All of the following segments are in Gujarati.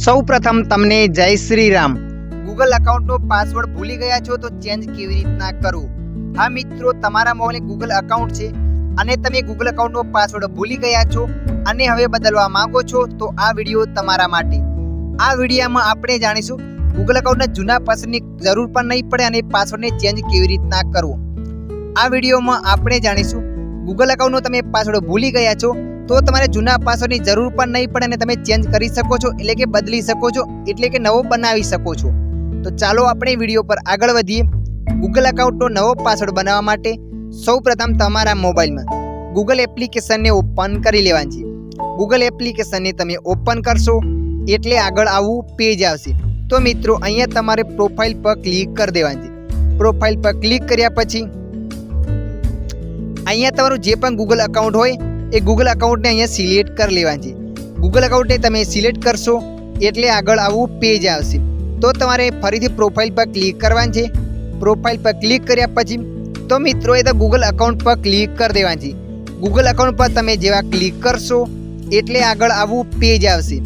સૌપ્રથમ તમને જય શ્રી રામ। ગૂગલ એકાઉન્ટનો પાસવર્ડ ભૂલી ગયા છો તો ચેન્જ કેવી રીતના કરવું। હા મિત્રો, તમારા મોબાઈલમાં ગૂગલ એકાઉન્ટ છે અને તમે ગૂગલ એકાઉન્ટનો પાસવર્ડ ભૂલી ગયા છો અને હવે બદલવા માંગો છો તો આ વિડીયો તમારા માટે। આ વિડીયોમાં આપણે જાણીશું ગૂગલ એકાઉન્ટના જૂના પાસવર્ડની જરૂર પણ નહીં પડે અને પાસવર્ડને ચેન્જ કેવી રીતના કરવો। આ વિડીયોમાં આપણે જાણીશું ગૂગલ એકાઉન્ટનો તમે પાસવર્ડ ભૂલી ગયા છો તો તમારે જૂના પાસવર્ડની જરૂર પણ નહીં પડે અને તમે ચેન્જ કરી શકો છો, એટલે કે બદલી શકો છો, એટલે કે નવો બનાવી શકો છો। તો ચાલો આપણે વિડીયો પર આગળ વધીએ। ગૂગલ એકાઉન્ટનો નવો પાસવર્ડ બનાવવા માટે સૌપ્રથમ તમારા મોબાઈલમાં ગૂગલ એપ્લિકેશનને ઓપન કરી લેવાની છે। ગૂગલ એપ્લિકેશનને તમે ઓપન કરશો એટલે આગળ આવું પેજ આવશે। તો મિત્રો, અહીંયા તમારે પ્રોફાઇલ પર ક્લિક કરી દેવાની છે। પ્રોફાઇલ પર ક્લિક કર્યા પછી અહીંયા તમારું જે પણ ગૂગલ એકાઉન્ટ હોય એ ગૂગલ એકાઉન્ટને અહીંયા સિલેક્ટ કરી લેવાની છે। ગૂગલ એકાઉન્ટને તમે સિલેક્ટ કરશો એટલે આગળ આવું પેજ આવશે। તો તમારે ફરીથી પ્રોફાઇલ પર ક્લિક કરવાની છે। પ્રોફાઇલ પર ક્લિક કર્યા પછી તો મિત્રો એ તો ગૂગલ એકાઉન્ટ પર ક્લિક કરી દેવાની છે। ગૂગલ એકાઉન્ટ પર તમે જેવા ક્લિક કરશો એટલે આગળ આવું પેજ આવશે।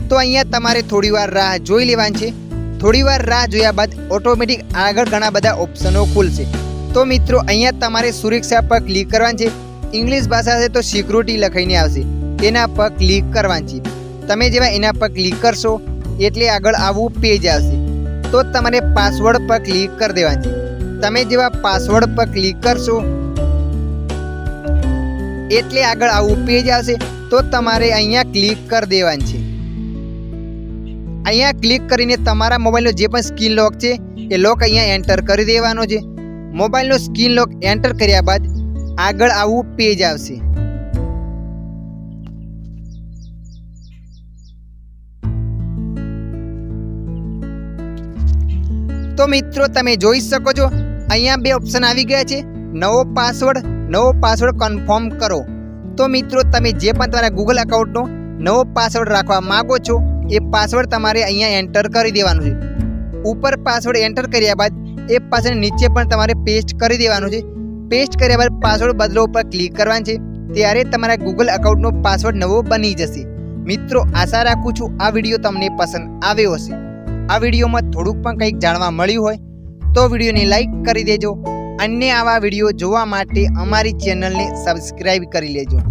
તો અહીંયા તમારે થોડીવાર રાહ જોઈ લેવાની છે। થોડીવાર રાહ જોયા બાદ ઓટોમેટિક આગળ ઘણા બધા ઓપ્શનો ખુલશે। તો મિત્રો, અહીંયા તમારે સુરક્ષા પર ક્લિક કરવાની છે। ઇંગ્લિશ ભાષા છે તો સિક્યુરિટી લખાઈને આવશે, એના પર ક્લિક કરવાની છે। તમે જેવા એના પર ક્લિક કરશો એટલે આગળ આવું પેજ આવશે। તો તમારે પાસવર્ડ પર ક્લિક કરી દેવાની છે। તમે જેવા પાસવર્ડ પર ક્લિક કરશો એટલે આગળ આવું પેજ આવશે। તો તમારે અહીંયા ક્લિક કરી દેવાની છે। અહીંયા ક્લિક કરીને તમારા મોબાઈલનો જે પણ સ્ક્રીન લોક છે એ લોક અહીંયા એન્ટર કરી દેવાનો છે। મોબાઈલનો સ્ક્રીન લોક એન્ટર કર્યા બાદ આગળ આવું પેજ આવશે। તો મિત્રો, તમે જોઈ શકો છો અહીંયા બે ઓપ્શન આવી ગયા છે, નવો પાસવર્ડ કન્ફર્મ કરો। તો મિત્રો, તમે જે પણ તમારા ગૂગલ એકાઉન્ટનો નવો પાસવર્ડ રાખવા માંગો છો એ પાસવર્ડ તમારે અહીંયા એન્ટર કરી દેવાનું છે। ઉપર પાસવર્ડ એન્ટર કર્યા બાદ એ પાસવર્ડ નીચે પણ તમારે પેસ્ટ કરી દેવાનું છે। પેસ્ટ કર્યા બાદ પાસવર્ડ બદલો ઉપર ક્લિક કરવાનું છે, ત્યારે તમારા ગૂગલ એકાઉન્ટનો પાસવર્ડ નવો બની જશે। મિત્રો, આશા રાખું છું આ વિડીયો તમને પસંદ આવ્યો હશે। આ વિડીયોમાં થોડુંક પણ કંઈક જાણવા મળ્યું હોય તો વિડીયોને લાઈક કરી દેજો અને આવા વિડીયો જોવા માટે અમારી ચેનલને સબસ્ક્રાઈબ કરી લેજો।